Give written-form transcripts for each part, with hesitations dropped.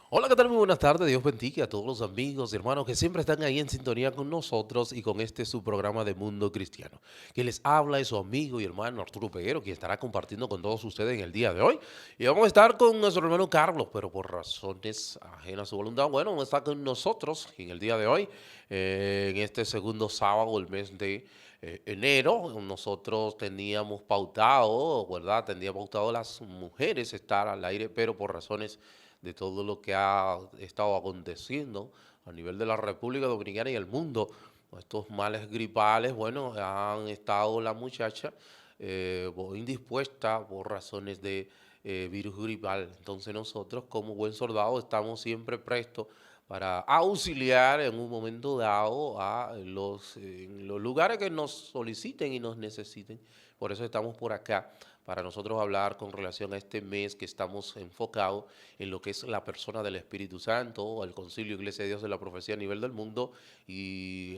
Hola, ¿qué tal? Muy buenas tardes. Dios bendiga a todos los amigos y hermanos que siempre están ahí en sintonía con nosotros y con este su programa de Mundo Cristiano. Quien les habla es su amigo y hermano Arturo Peguero, quien estará compartiendo con todos ustedes en el día de hoy. Y vamos a estar con nuestro hermano Carlos, pero por razones ajenas a su voluntad, bueno, no está con nosotros en el día de hoy, en este segundo sábado del mes de enero. Nosotros teníamos pautado, ¿verdad? Teníamos pautado las mujeres estar al aire, pero por razones de todo lo que ha estado aconteciendo a nivel de la República Dominicana y el mundo. Estos males gripales, bueno, han estado la muchacha indispuesta por razones de virus gripal. Entonces nosotros como buen soldado estamos siempre prestos para auxiliar en un momento dado a en los lugares que nos soliciten y nos necesiten. Por eso estamos por acá, para nosotros hablar con relación a este mes que estamos enfocados en lo que es la persona del Espíritu Santo, el Concilio Iglesia de Dios de la Profecía a nivel del mundo y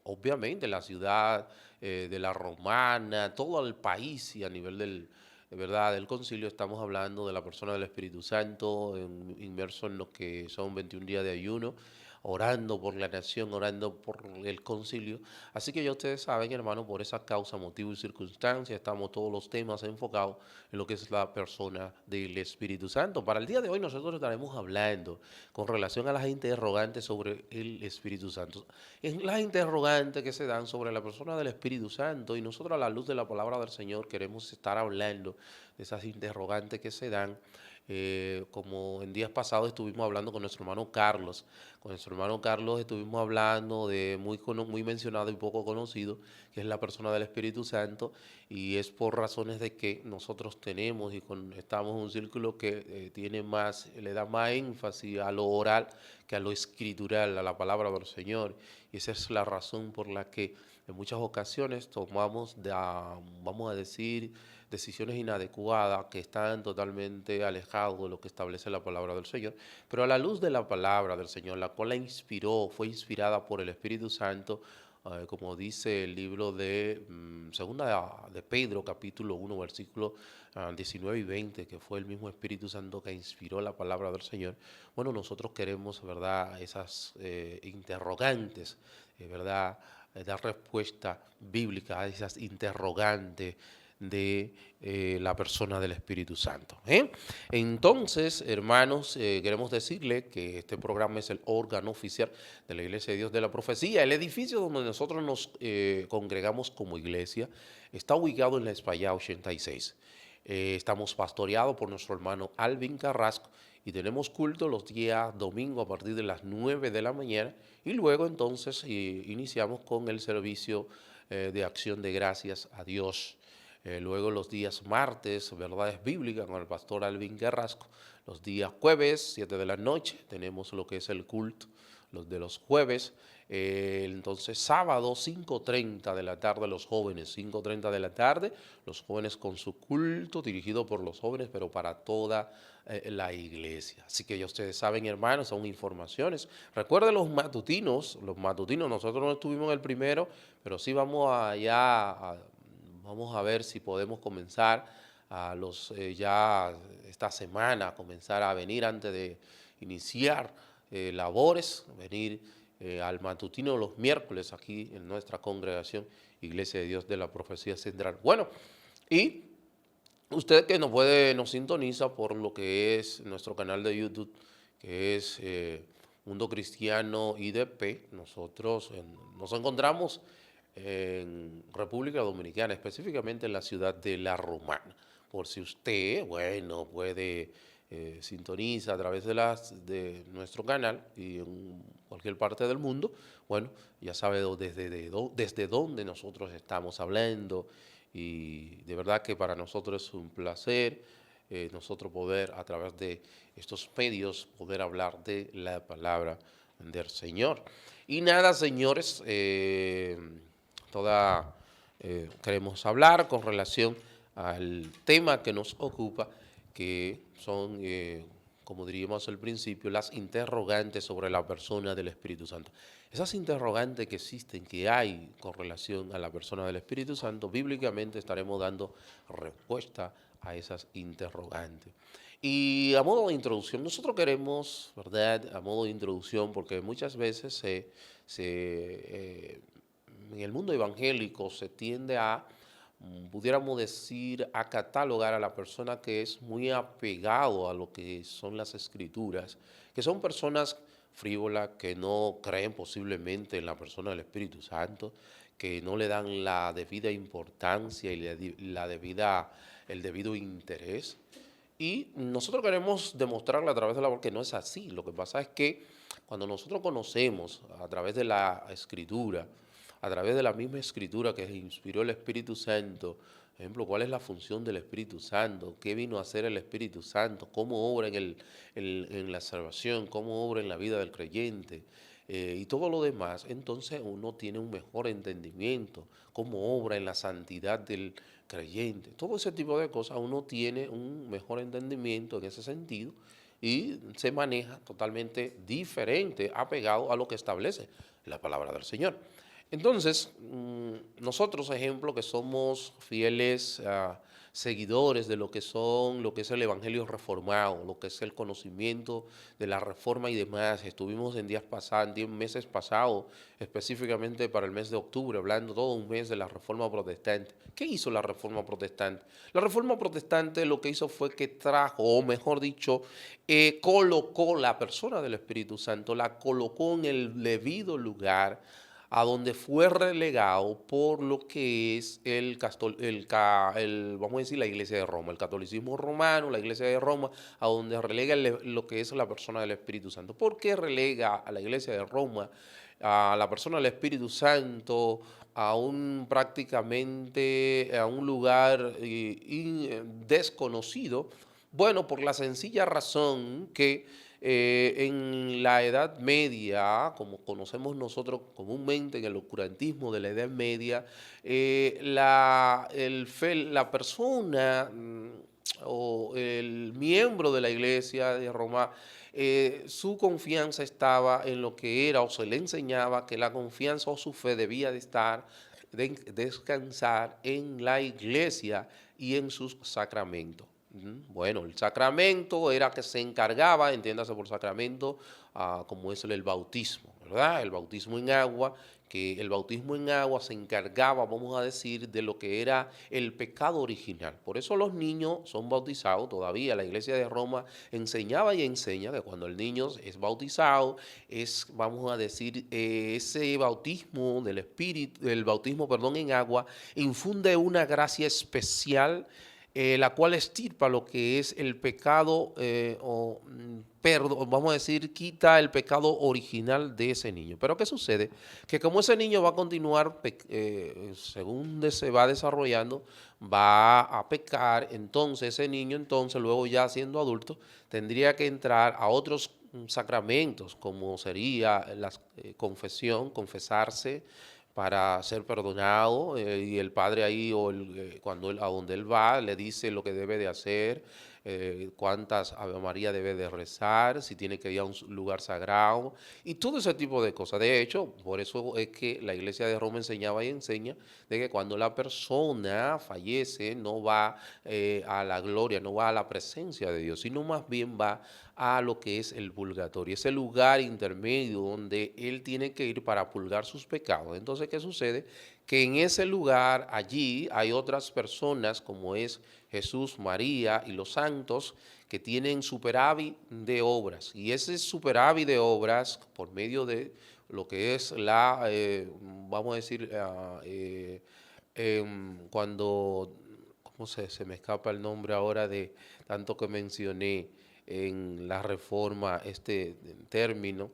obviamente la ciudad de la Romana, todo el país y a nivel de verdad, del concilio estamos hablando de la persona del Espíritu Santo, inmerso en lo que son 21 días de ayuno, orando por la nación, orando por el concilio. Así que ya ustedes saben, hermano, por esa causa, motivo y circunstancia, estamos todos los temas enfocados en lo que es la persona del Espíritu Santo. Para el día de hoy nosotros estaremos hablando con relación a las interrogantes sobre el Espíritu Santo. Es las interrogantes que se dan sobre la persona del Espíritu Santo y nosotros a la luz de la palabra del Señor queremos estar hablando de esas interrogantes que se dan. Como en días pasados estuvimos hablando con nuestro hermano Carlos. Con nuestro hermano Carlos estuvimos hablando de muy mencionado y poco conocido, que es la persona del Espíritu Santo, y es por razones de que nosotros tenemos estamos en un círculo que tiene más, le da más énfasis a lo oral que a lo escritural, a la palabra del Señor. Y esa es la razón por la que en muchas ocasiones tomamos, vamos a decir, decisiones inadecuadas que están totalmente alejados de lo que establece la palabra del Señor, pero a la luz de la palabra del Señor, la cual la inspiró, fue inspirada por el Espíritu Santo, como dice el libro de Segunda de Pedro, capítulo 1, versículos 19 y 20, que fue el mismo Espíritu Santo que inspiró la palabra del Señor. Bueno, nosotros queremos, ¿verdad?, esas interrogantes, ¿verdad?, dar respuesta bíblica a esas interrogantes de la persona del Espíritu Santo. Entonces, hermanos, queremos decirle que este programa es el órgano oficial de la Iglesia de Dios de la Profecía. El edificio donde nosotros nos congregamos como iglesia está ubicado en la España 86. Estamos pastoreados por nuestro hermano Alvin Carrasco y tenemos culto los días domingo a partir de las 9 de la mañana y luego entonces iniciamos con el servicio de acción de gracias a Dios. Luego los días martes, verdades bíblicas con el pastor Alvin Carrasco. Los días jueves, 7 de la noche, tenemos lo que es el culto, los de los jueves. Entonces, sábado, 5:30 de la tarde, los jóvenes, 5:30 de la tarde, los jóvenes con su culto dirigido por los jóvenes, pero para toda la iglesia. Así que ya ustedes saben, hermanos, son informaciones. Recuerden los matutinos, nosotros no estuvimos en el primero, pero sí vamos vamos a ver si podemos comenzar ya esta semana, a comenzar a venir antes de iniciar labores, venir al matutino los miércoles aquí en nuestra congregación Iglesia de Dios de la Profecía Central. Bueno, y usted que nos sintoniza por lo que es nuestro canal de YouTube, que es Mundo Cristiano IDP, nosotros nos encontramos en República Dominicana, específicamente en la ciudad de La Romana. Por si usted, bueno, puede sintoniza a través de nuestro canal y en cualquier parte del mundo, bueno, ya sabe desde dónde nosotros estamos hablando y de verdad que para nosotros es un placer nosotros poder a través de estos medios poder hablar de la palabra del Señor. Y nada, señores, toda queremos hablar con relación al tema que nos ocupa, que son, como diríamos al principio, las interrogantes sobre la persona del Espíritu Santo. Esas interrogantes que existen, que hay con relación a la persona del Espíritu Santo, bíblicamente estaremos dando respuesta a esas interrogantes. Y a modo de introducción, nosotros queremos, ¿verdad? A modo de introducción, porque muchas veces en el mundo evangélico se tiende a, pudiéramos decir, a catalogar a la persona que es muy apegado a lo que son las escrituras, que son personas frívolas, que no creen posiblemente en la persona del Espíritu Santo, que no le dan la debida importancia y el debido interés. Y nosotros queremos demostrarle a través de la voz que no es así. Lo que pasa es que cuando nosotros conocemos a través de la escritura, a través de la misma escritura que inspiró el Espíritu Santo, por ejemplo, cuál es la función del Espíritu Santo, qué vino a hacer el Espíritu Santo, cómo obra en la salvación, cómo obra en la vida del creyente, y todo lo demás, entonces uno tiene un mejor entendimiento, cómo obra en la santidad del creyente. Todo ese tipo de cosas, uno tiene un mejor entendimiento en ese sentido y se maneja totalmente diferente, apegado a lo que establece la palabra del Señor. Entonces, nosotros, ejemplo, que somos fieles seguidores de lo que es el Evangelio reformado, lo que es el conocimiento de la reforma y demás. Estuvimos en días pasados, en meses pasados, específicamente para el mes de octubre, hablando todo un mes de la reforma protestante. ¿Qué hizo la reforma protestante? La reforma protestante lo que hizo fue que trajo, o mejor dicho, colocó la persona del Espíritu Santo, la colocó en el debido lugar a donde fue relegado por lo que es vamos a decir, la Iglesia de Roma, el catolicismo romano, la Iglesia de Roma, a donde relega lo que es la persona del Espíritu Santo. ¿Por qué relega a la Iglesia de Roma a la persona del Espíritu Santo a un prácticamente a un lugar desconocido? Bueno, por la sencilla razón que en la Edad Media, como conocemos nosotros comúnmente en el oscurantismo de la Edad Media, la persona o el miembro de la Iglesia de Roma, su confianza estaba en lo que era o se le enseñaba que la confianza o su fe debía descansar en la Iglesia y en sus sacramentos. Bueno, el sacramento era que se encargaba, entiéndase por sacramento, como es el bautismo, ¿verdad? El bautismo en agua, que el bautismo en agua se encargaba, vamos a decir, de lo que era el pecado original. Por eso los niños son bautizados todavía. La Iglesia de Roma enseñaba y enseña que cuando el niño es bautizado, vamos a decir, ese bautismo del Espíritu, el bautismo, perdón, en agua, infunde una gracia especial, la cual extirpa lo que es el pecado, perdón, vamos a decir, quita el pecado original de ese niño. Pero ¿qué sucede? Que como ese niño va a continuar, según se va desarrollando, va a pecar, entonces ese niño, entonces luego ya siendo adulto, tendría que entrar a otros sacramentos, como sería la confesión, confesarse, para ser perdonado, y el padre ahí cuando a donde él va le dice lo que debe de hacer, cuántas Ave María debe de rezar, si tiene que ir a un lugar sagrado y todo ese tipo de cosas. De hecho, por eso es que la Iglesia de Roma enseñaba y enseña de que cuando la persona fallece no va a la gloria, no va a la presencia de Dios, sino más bien va a lo que es el purgatorio, ese lugar intermedio donde él tiene que ir para purgar sus pecados. Entonces, ¿qué sucede? Que en ese lugar, allí, hay otras personas como es Jesús, María y los santos que tienen superávit de obras. Y ese superávit de obras, por medio de lo que es vamos a decir, cuando, ¿cómo se me escapa el nombre ahora de tanto que mencioné en la reforma, este término?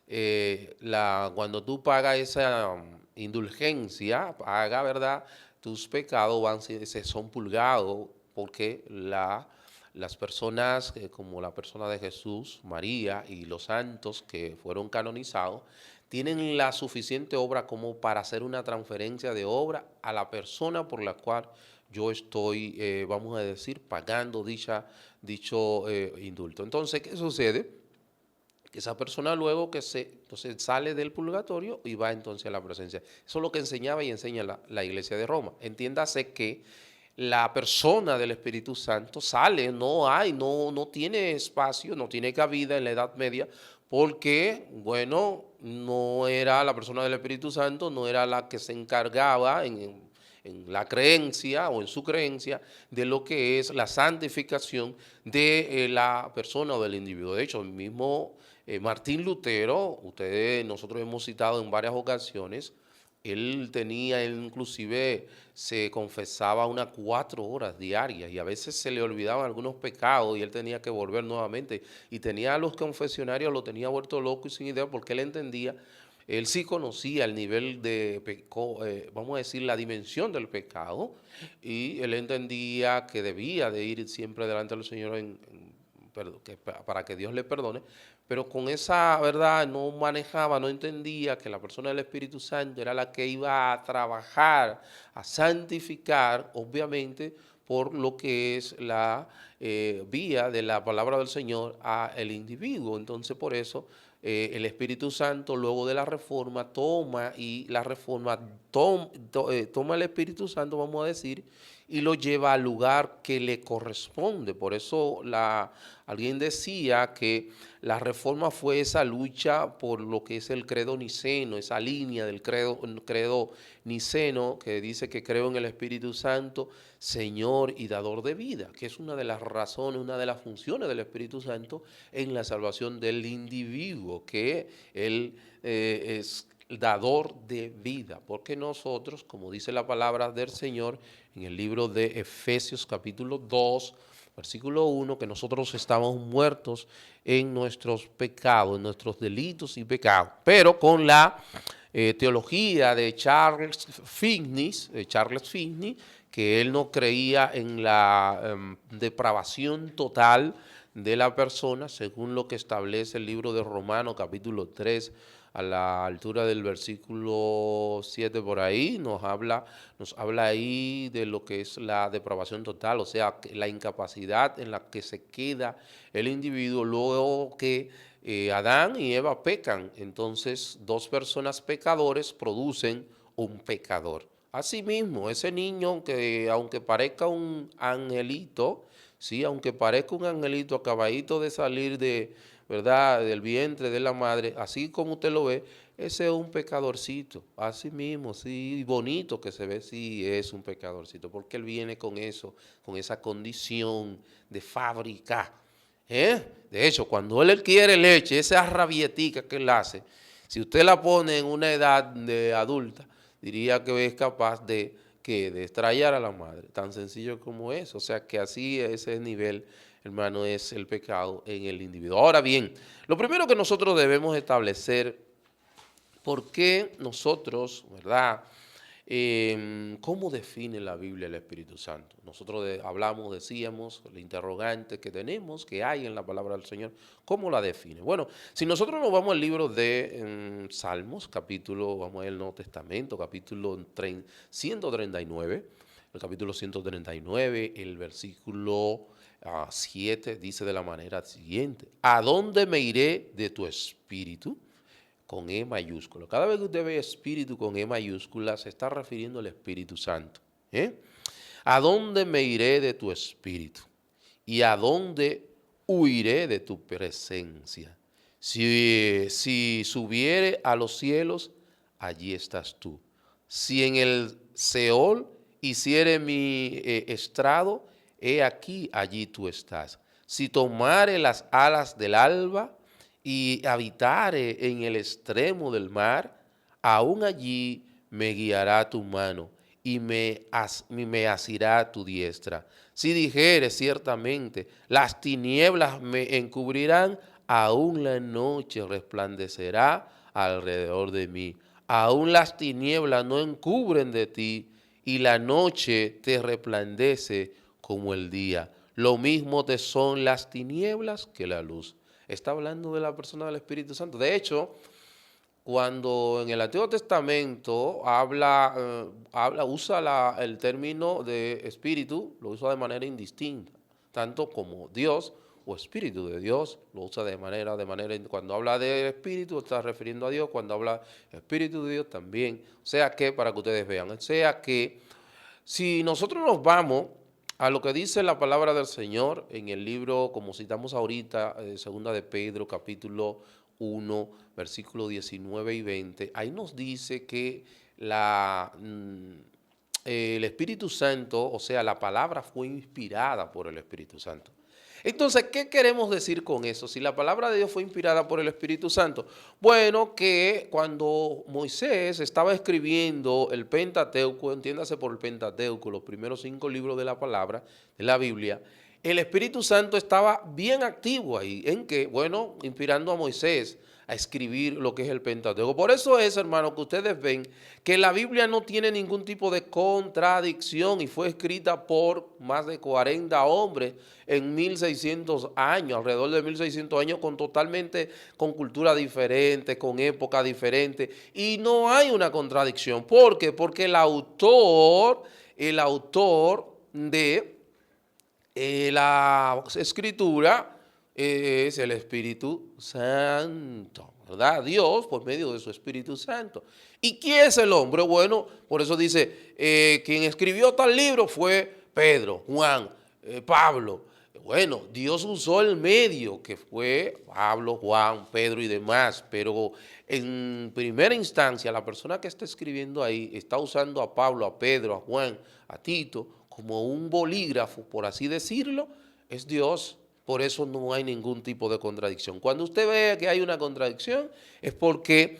Cuando tú pagas esa indulgencia, paga, ¿verdad? Tus pecados se son purgados porque las personas, como la persona de Jesús, María y los santos que fueron canonizados, tienen la suficiente obra como para hacer una transferencia de obra a la persona por la cual yo estoy, vamos a decir, pagando dicho indulto. Entonces, ¿qué sucede? Esa persona luego entonces sale del purgatorio y va entonces a la presencia. Eso es lo que enseñaba y enseña la Iglesia de Roma. Entiéndase que la persona del Espíritu Santo sale, no tiene espacio, no tiene cabida en la Edad Media, porque, bueno, no era la persona del Espíritu Santo, no era la que se encargaba en la creencia o en su creencia de lo que es la santificación de la persona o del individuo. De hecho, el mismo Martín Lutero, nosotros hemos citado en varias ocasiones, él inclusive se confesaba unas 4 horas diarias y a veces se le olvidaban algunos pecados y él tenía que volver nuevamente. Y tenía a los confesionarios, lo tenía vuelto loco y sin idea porque él entendía, él sí conocía el nivel de vamos a decir, la dimensión del pecado y él entendía que debía de ir siempre delante del Señor para que Dios le perdone, pero con esa verdad no manejaba, no entendía que la persona del Espíritu Santo era la que iba a trabajar, a santificar, obviamente, por lo que es la vía de la palabra del Señor a el individuo. Entonces, por eso el Espíritu Santo, luego de la reforma, toma el Espíritu Santo, vamos a decir, y lo lleva al lugar que le corresponde. Por eso alguien decía que la reforma fue esa lucha por lo que es el credo niceno, esa línea del credo niceno que dice que creo en el Espíritu Santo, Señor y dador de vida, que es una de las razones, una de las funciones del Espíritu Santo en la salvación del individuo, que Él es dador de vida, porque nosotros, como dice la palabra del Señor en el libro de Efesios capítulo 2, versículo 1, que nosotros estamos muertos en nuestros pecados, en nuestros delitos y pecados, pero con la teología de Charles Finney, que él no creía en la depravación total de la persona, según lo que establece el libro de Romanos capítulo 3, a la altura del versículo 7 por ahí, nos habla ahí de lo que es la depravación total, o sea, la incapacidad en la que se queda el individuo luego que Adán y Eva pecan. Entonces, dos personas pecadores producen un pecador. Asimismo, ese niño que aunque parezca un angelito, sí, aunque parezca un angelito acabadito de salir ¿verdad?, del vientre de la madre, así como usted lo ve, ese es un pecadorcito. Así mismo, sí, bonito que se ve, sí, es un pecadorcito, porque él viene con eso, con esa condición de fábrica. De hecho, cuando él quiere leche, esa rabietica que él hace, si usted la pone en una edad de adulta, diría que es capaz de estrellar a la madre, tan sencillo como eso. O sea que así, a ese nivel, hermano, es el pecado en el individuo. Ahora bien, lo primero que nosotros debemos establecer, ¿por qué nosotros, verdad? ¿Cómo define la Biblia el Espíritu Santo? Nosotros decíamos, el interrogante que tenemos, que hay en la palabra del Señor, ¿cómo la define? Bueno, si nosotros nos vamos al libro de Salmos, vamos al Nuevo Testamento, capítulo 139, el capítulo 139, el versículo 7, dice de la manera siguiente: ¿a dónde me iré de tu espíritu? Con E mayúscula. Cada vez que usted ve espíritu con E mayúscula, se está refiriendo al Espíritu Santo. ¿A dónde me iré de tu espíritu? ¿Y a dónde huiré de tu presencia? Si subiere a los cielos, allí estás tú. Si en el Seol hiciere mi estrado, he aquí, allí tú estás. Si tomare las alas del alba y habitare en el extremo del mar, aún allí me guiará tu mano y me asirá tu diestra. Si dijere ciertamente, las tinieblas me encubrirán, aún la noche resplandecerá alrededor de mí. Aún las tinieblas no encubren de ti, y la noche te resplandece como el día. Lo mismo te son las tinieblas que la luz. Está hablando de la persona del Espíritu Santo. De hecho, cuando en el Antiguo Testamento usa el término de espíritu, lo usa de manera indistinta, tanto como Dios o espíritu de Dios, lo usa cuando habla de espíritu está refiriendo a Dios, cuando habla de espíritu de Dios también. O sea que, para que ustedes vean, o sea que Si nosotros nos vamos a lo que dice la palabra del Señor en el libro, como citamos ahorita, segunda de Pedro, capítulo 1, versículos 19 y 20, ahí nos dice que el Espíritu Santo, o sea, la palabra fue inspirada por el Espíritu Santo. Entonces, ¿qué queremos decir con eso? Si la palabra de Dios fue inspirada por el Espíritu Santo. Bueno, que cuando Moisés estaba escribiendo el Pentateuco, entiéndase por el Pentateuco, los primeros 5 libros de la palabra, de la Biblia, el Espíritu Santo estaba bien activo ahí, en que, bueno, inspirando a Moisés a escribir lo que es el Pentateuco. Por eso es, hermano, que ustedes ven que la Biblia no tiene ningún tipo de contradicción y fue escrita por más de 40 hombres en 1600 años, alrededor de 1600 años, con cultura diferente, con época diferente, y no hay una contradicción. ¿Por qué? Porque el autor de la escritura es el Espíritu Santo, ¿verdad? Dios por medio de su Espíritu Santo. ¿Y quién es el hombre? Bueno, por eso dice, quien escribió tal libro fue Pedro, Juan, Pablo. Bueno, Dios usó el medio que fue Pablo, Juan, Pedro y demás, pero en primera instancia la persona que está escribiendo ahí está usando a Pablo, a Pedro, a Juan, a Tito como un bolígrafo, por así decirlo, es Dios. Por eso no hay ningún tipo de contradicción. Cuando usted ve que hay una contradicción es porque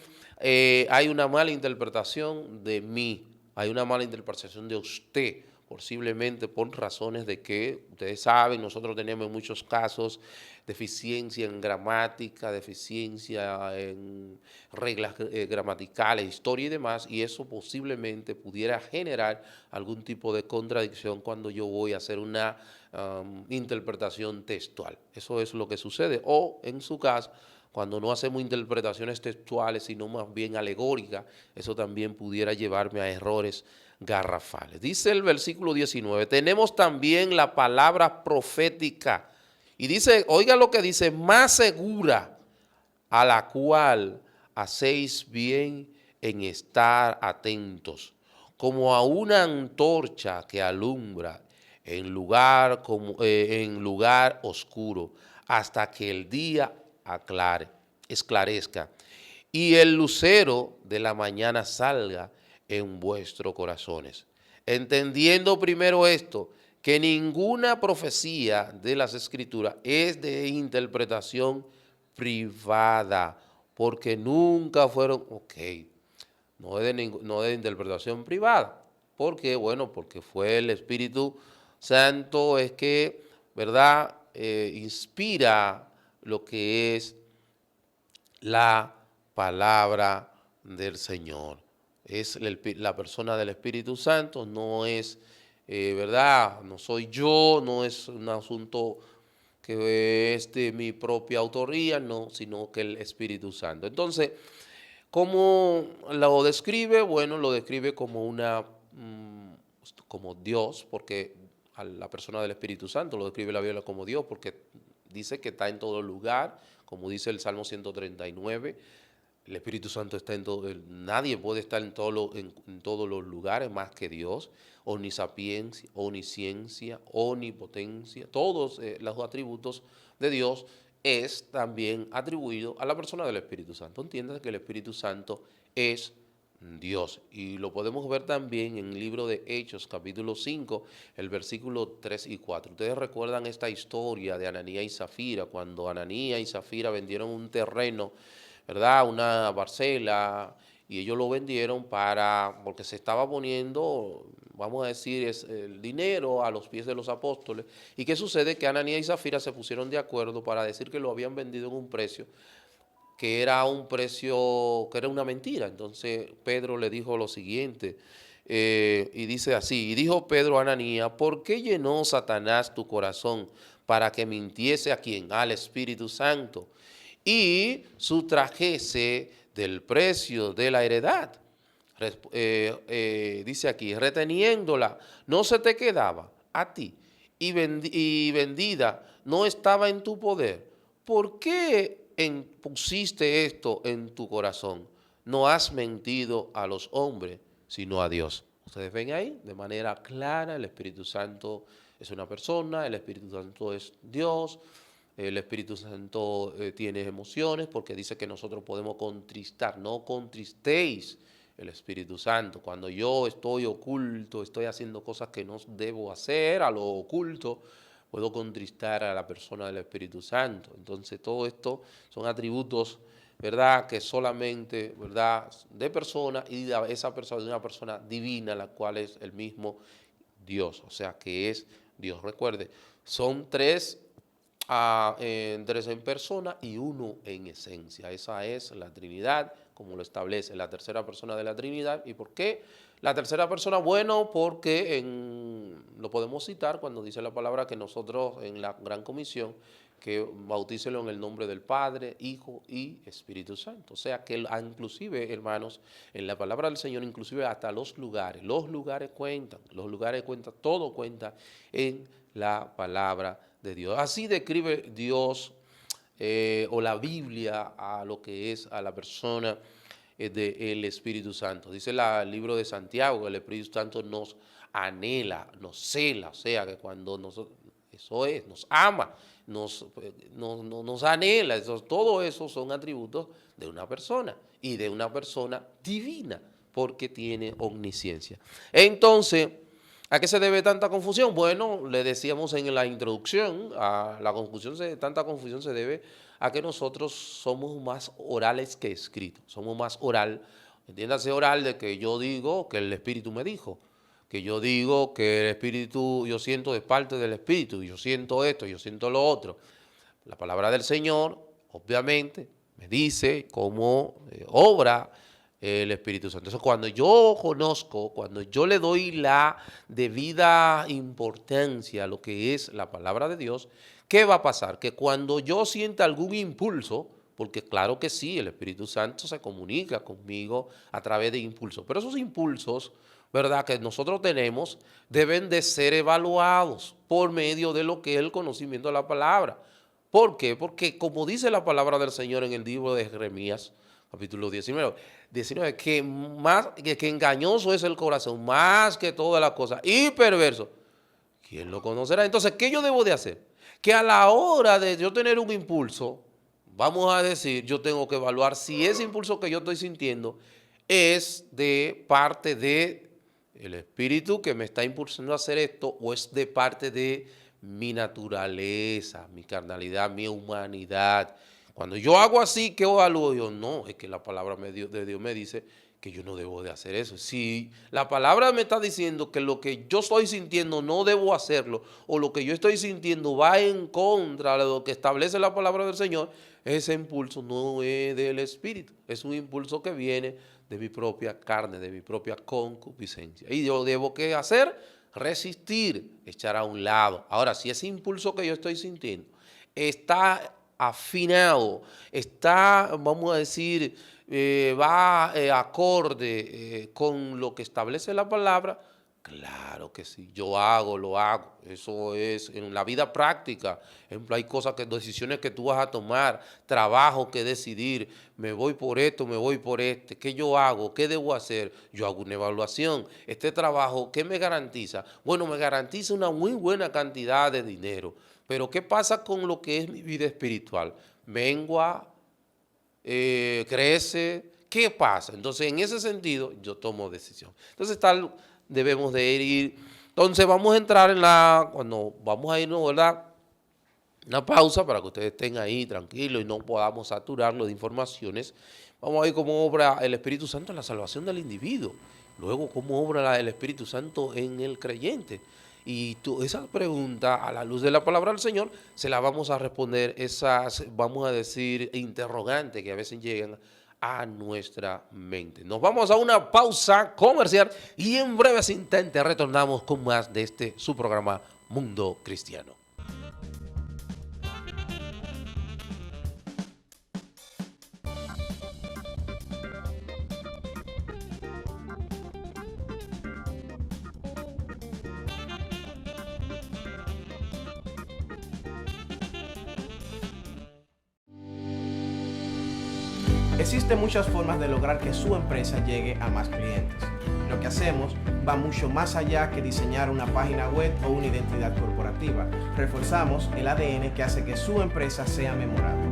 hay una mala interpretación de mí, hay una mala interpretación de usted, posiblemente por razones de que, ustedes saben, nosotros tenemos en muchos casos deficiencia en gramática, deficiencia en reglas gramaticales, historia y demás, y eso posiblemente pudiera generar algún tipo de contradicción cuando yo voy a hacer una interpretación textual. Eso es lo que sucede. O, en su caso, cuando no hacemos interpretaciones textuales, sino más bien alegóricas, eso también pudiera llevarme a errores garrafales. Dice el versículo 19, tenemos también la palabra profética. Y dice, oiga lo que dice, más segura, a la cual hacéis bien en estar atentos, como a una antorcha que alumbra en lugar oscuro, hasta que el día esclarezca, y el lucero de la mañana salga en vuestros corazones. Entendiendo primero esto, que ninguna profecía de las Escrituras es de interpretación privada, porque nunca fueron, no es de interpretación privada. ¿Por qué? Bueno, porque fue el Espíritu Santo es que, ¿verdad?, inspira lo que es la palabra del Señor. Es la persona del Espíritu Santo, no es, ¿verdad? No soy yo, no es un asunto que es de mi propia autoría, no, sino que el Espíritu Santo. Entonces, ¿cómo lo describe? Bueno, lo describe como como Dios, porque a la persona del Espíritu Santo lo describe la Biblia como Dios, porque dice que está en todo lugar, como dice el Salmo 139. El Espíritu Santo está en todo, nadie puede estar en todos los lugares más que Dios. Omnisapiencia, omnisciencia, omnipotencia, todos los atributos de Dios es también atribuido a la persona del Espíritu Santo. Entiendan que el Espíritu Santo es Dios. Y lo podemos ver también en el libro de Hechos, capítulo 5, el versículo 3 y 4. Ustedes recuerdan esta historia de Ananías y Zafira, cuando Ananías y Zafira vendieron un terreno, ¿verdad?, una parcela, y ellos lo vendieron porque se estaba poniendo, vamos a decir, el dinero a los pies de los apóstoles. ¿Y qué sucede? Que Ananías y Zafira se pusieron de acuerdo para decir que lo habían vendido en un precio que era una mentira. Entonces Pedro le dijo lo siguiente, y dice así, y dijo Pedro a Ananías, ¿por qué llenó Satanás tu corazón para que mintiese a quién? Al Espíritu Santo, y sustrajese del precio de la heredad? Dice aquí, reteniéndola, no se te quedaba a ti, y vendida no estaba en tu poder. ¿Por qué pusiste esto en tu corazón? No has mentido a los hombres, sino a Dios. Ustedes ven ahí de manera clara, el Espíritu Santo es una persona, el Espíritu Santo es Dios, el Espíritu Santo tiene emociones porque dice que nosotros podemos contristar, no contristéis el Espíritu Santo. Cuando yo estoy oculto, estoy haciendo cosas que no debo hacer, a lo oculto, puedo contristar a la persona del Espíritu Santo. Entonces todo esto son atributos, ¿verdad?, que solamente, ¿verdad?, de persona, y de esa persona, de una persona divina, la cual es el mismo Dios, o sea, que es Dios. Recuerde, son tres en persona y uno en esencia. Esa es la Trinidad, como lo establece la tercera persona de la Trinidad. ¿Y por qué la tercera persona? Bueno, porque lo podemos citar cuando dice la palabra que nosotros en la Gran Comisión, que bautícelo en el nombre del Padre, Hijo y Espíritu Santo. O sea que inclusive, hermanos, en la palabra del Señor, inclusive hasta los lugares cuentan, todo cuenta en la palabra de Dios. Así describe Dios o la Biblia a lo que es a la persona del Espíritu Santo. Dice el libro de Santiago que el Espíritu Santo nos anhela, nos cela, o sea que cuando nosotros, eso es, nos ama, nos anhela, todo eso son atributos de una persona y de una persona divina porque tiene omnisciencia. Entonces, ¿a qué se debe tanta confusión? Bueno, le decíamos en la introducción, tanta confusión se debe a que nosotros somos más orales que escritos, somos más oral, entiéndase oral de que yo digo que el Espíritu me dijo, que yo digo que el Espíritu, yo siento de parte del Espíritu, yo siento esto, yo siento lo otro. La palabra del Señor, obviamente, me dice cómo obra el Espíritu Santo. Entonces, cuando yo conozco, cuando yo le doy la debida importancia a lo que es la palabra de Dios, ¿qué va a pasar? Que cuando yo sienta algún impulso, porque claro que sí, el Espíritu Santo se comunica conmigo a través de impulsos, pero esos impulsos, ¿verdad?, que nosotros tenemos, deben de ser evaluados por medio de lo que es el conocimiento de la palabra. ¿Por qué? Porque como dice la palabra del Señor en el libro de Jeremías, capítulo 19, que engañoso es el corazón, más que todas las cosas, y perverso. ¿Quién lo conocerá? Entonces, ¿qué yo debo de hacer? Que a la hora de yo tener un impulso, vamos a decir, yo tengo que evaluar si ese impulso que yo estoy sintiendo es de parte de el Espíritu que me está impulsando a hacer esto o es de parte de mi naturaleza, mi carnalidad, mi humanidad. Cuando yo hago así, ¿qué evalúo yo? No, es que la palabra de Dios me dice que yo no debo de hacer eso. Si la palabra me está diciendo que lo que yo estoy sintiendo no debo hacerlo, o lo que yo estoy sintiendo va en contra de lo que establece la palabra del Señor, ese impulso no es del Espíritu, es un impulso que viene de mi propia carne, de mi propia concupiscencia. Y yo debo ¿qué hacer? Resistir, echar a un lado. Ahora, si ese impulso que yo estoy sintiendo está afinado, está, vamos a decir, va acorde con lo que establece la palabra, claro que sí, lo hago. Eso es en la vida práctica. Por ejemplo, hay decisiones que tú vas a tomar, trabajo que decidir, me voy por esto, me voy por este, ¿qué yo hago? ¿Qué debo hacer? Yo hago una evaluación. Este trabajo, ¿qué me garantiza? Bueno, me garantiza una muy buena cantidad de dinero, pero ¿qué pasa con lo que es mi vida espiritual? Mengua, crece, ¿qué pasa? Entonces, en ese sentido, yo tomo decisión. Entonces, debemos de ir. Entonces, vamos a entrar cuando vamos a irnos, ¿verdad?, una pausa para que ustedes estén ahí tranquilos y no podamos saturarlo de informaciones. Vamos a ver cómo obra el Espíritu Santo en la salvación del individuo. Luego, cómo obra el Espíritu Santo en el creyente. Y esa pregunta, a la luz de la palabra del Señor, se la vamos a responder esas, vamos a decir, interrogantes que a veces llegan a nuestra mente. Nos vamos a una pausa comercial y en breves instantes retornamos con más de su programa Mundo Cristiano. Existen muchas formas de lograr que su empresa llegue a más clientes. Lo que hacemos va mucho más allá que diseñar una página web o una identidad corporativa. Reforzamos el ADN que hace que su empresa sea memorable.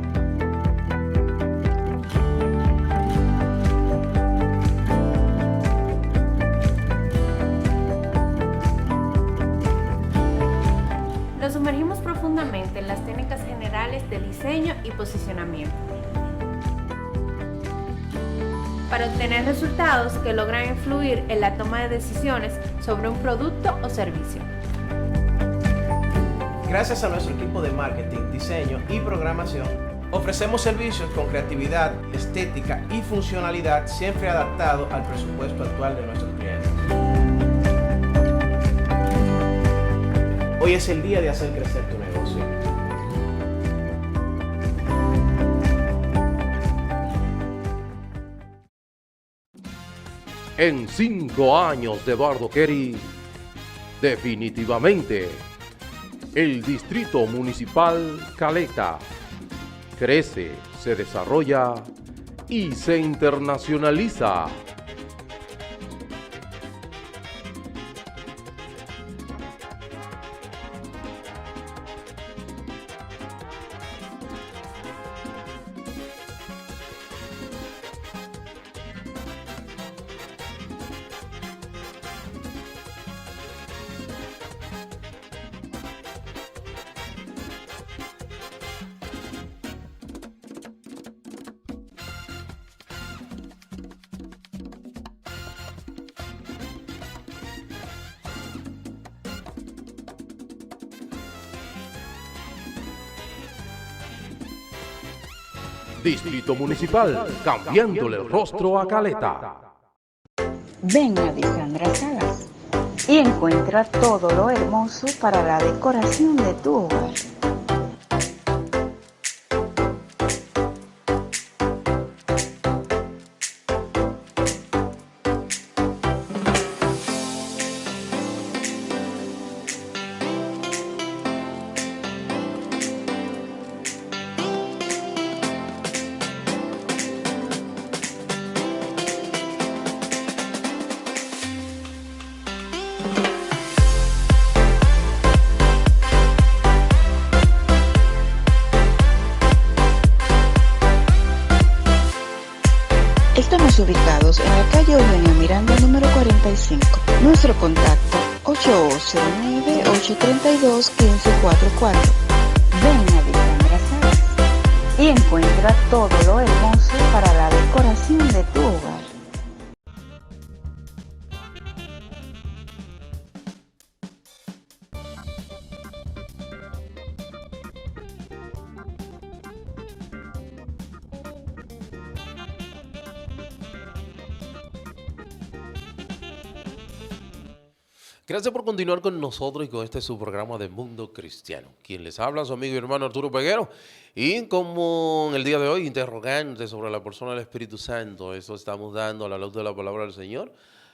Nos sumergimos profundamente en las técnicas generales de diseño y posicionamiento para obtener resultados que logran influir en la toma de decisiones sobre un producto o servicio. Gracias a nuestro equipo de marketing, diseño y programación, ofrecemos servicios con creatividad, estética y funcionalidad siempre adaptado al presupuesto actual de nuestros clientes. Hoy es el día de hacer crecer tu negocio. En 5 años de Eduardo Kerry, definitivamente, el Distrito Municipal Caleta crece, se desarrolla y se internacionaliza. Distrito Municipal, cambiándole el rostro a Caleta. Ven a Disandra Salas y encuentra todo lo hermoso para la decoración de tu hogar. Estamos ubicados en la calle Eugenio Miranda, número 45. Nuestro contacto 809-832-1544. Ven a Disandra Salas y encuentra todo lo hermoso para la decoración de tu hogar. Gracias por continuar con nosotros y con este su programa de Mundo Cristiano. Quien les habla, su amigo y hermano Arturo Peguero. Y como en el día de hoy, interrogante sobre la persona del Espíritu Santo. Eso estamos dando a la luz de la palabra del Señor.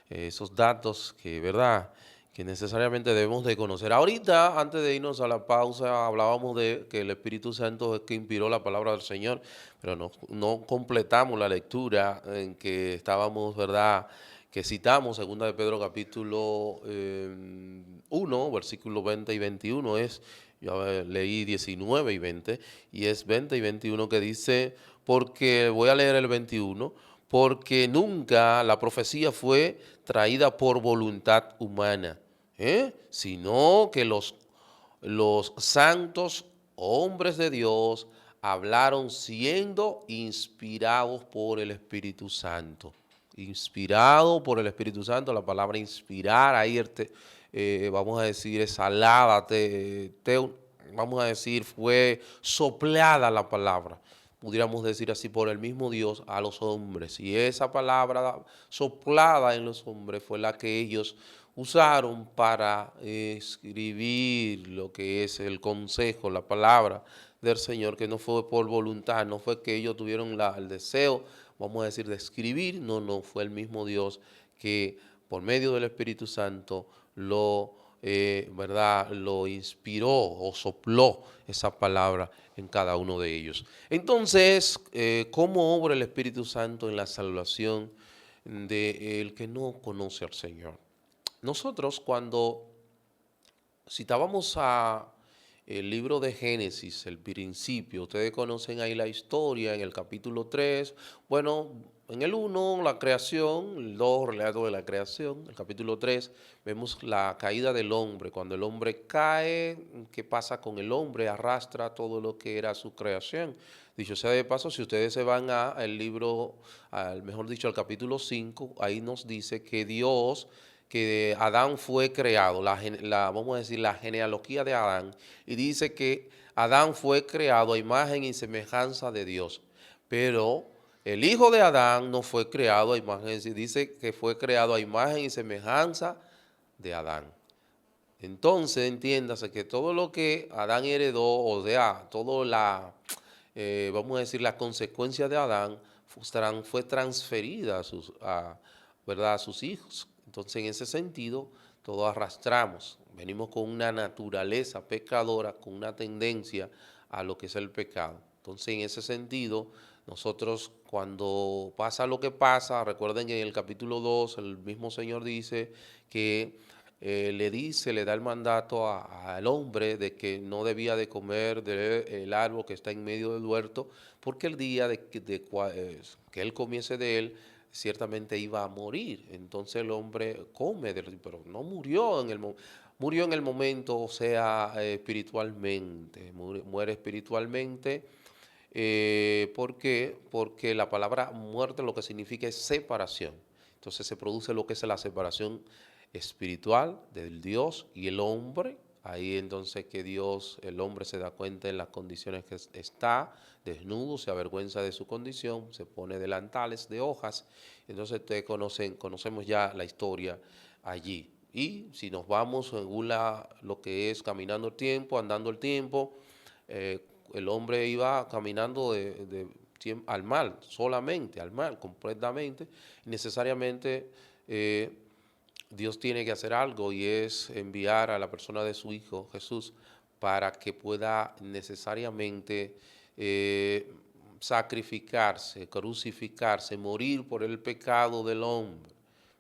Esos datos que, ¿verdad?, que necesariamente debemos de conocer. Ahorita, antes de irnos a la pausa, hablábamos de que el Espíritu Santo es que inspiró la palabra del Señor, pero no completamos la lectura en que estábamos, ¿verdad?, que citamos, segunda de Pedro capítulo 1, versículos 20 y 21, yo leí 19 y 20, y es 20 y 21 que dice, porque, voy a leer el 21, porque nunca la profecía fue traída por voluntad humana, sino que los santos hombres de Dios hablaron siendo inspirados por el Espíritu Santo. Inspirado por el Espíritu Santo, la palabra inspirar, ahí vamos a decir, exhalada, vamos a decir, fue soplada la palabra, pudiéramos decir así, por el mismo Dios a los hombres. Y esa palabra soplada en los hombres fue la que ellos usaron para escribir lo que es el consejo, la palabra del Señor, que no fue por voluntad, no fue que ellos tuvieron el deseo, vamos a decir, de escribir, no, fue el mismo Dios que por medio del Espíritu Santo lo inspiró o sopló esa palabra en cada uno de ellos. Entonces, ¿cómo obra el Espíritu Santo en la salvación del que no conoce al Señor. Nosotros cuando citábamos a el libro de Génesis, el principio, ustedes conocen ahí la historia en el capítulo 3, bueno, en el 1 la creación, el 2 relato de la creación, el capítulo 3 vemos la caída del hombre, cuando el hombre cae, ¿qué pasa con el hombre? Arrastra todo lo que era su creación. Dicho sea de paso, si ustedes se van al libro, mejor dicho, al capítulo 5, ahí nos dice que Adán fue creado, vamos a decir, la genealogía de Adán, y dice que Adán fue creado a imagen y semejanza de Dios, pero el hijo de Adán no fue creado a imagen, dice que fue creado a imagen y semejanza de Adán. Entonces, entiéndase que todo lo que Adán heredó, o sea, vamos a decir, la consecuencia de Adán fue transferida ¿verdad?, a sus hijos. Entonces, en ese sentido, todos arrastramos, venimos con una naturaleza pecadora, con una tendencia a lo que es el pecado. Entonces, en ese sentido, nosotros cuando pasa lo que pasa, recuerden que en el capítulo 2 el mismo Señor dice que le da el mandato al hombre de que no debía de comer del árbol que está en medio del huerto, porque el día que él comiese de él, ciertamente iba a morir. Entonces el hombre come, pero no murió murió en el momento, o sea, espiritualmente, muere espiritualmente. ¿Por qué? Porque la palabra muerte lo que significa es separación. Entonces se produce lo que es la separación espiritual del Dios y el hombre. Ahí entonces que el hombre se da cuenta en las condiciones que está, desnudo, se avergüenza de su condición, se pone delantales de hojas. Entonces ustedes conocemos ya la historia allí. Y si nos vamos según lo que es caminando el tiempo, andando el tiempo, el hombre iba caminando al mal, solamente al mal, completamente, y necesariamente Dios tiene que hacer algo, y es enviar a la persona de su Hijo Jesús para que pueda necesariamente sacrificarse, crucificarse, morir por el pecado del hombre,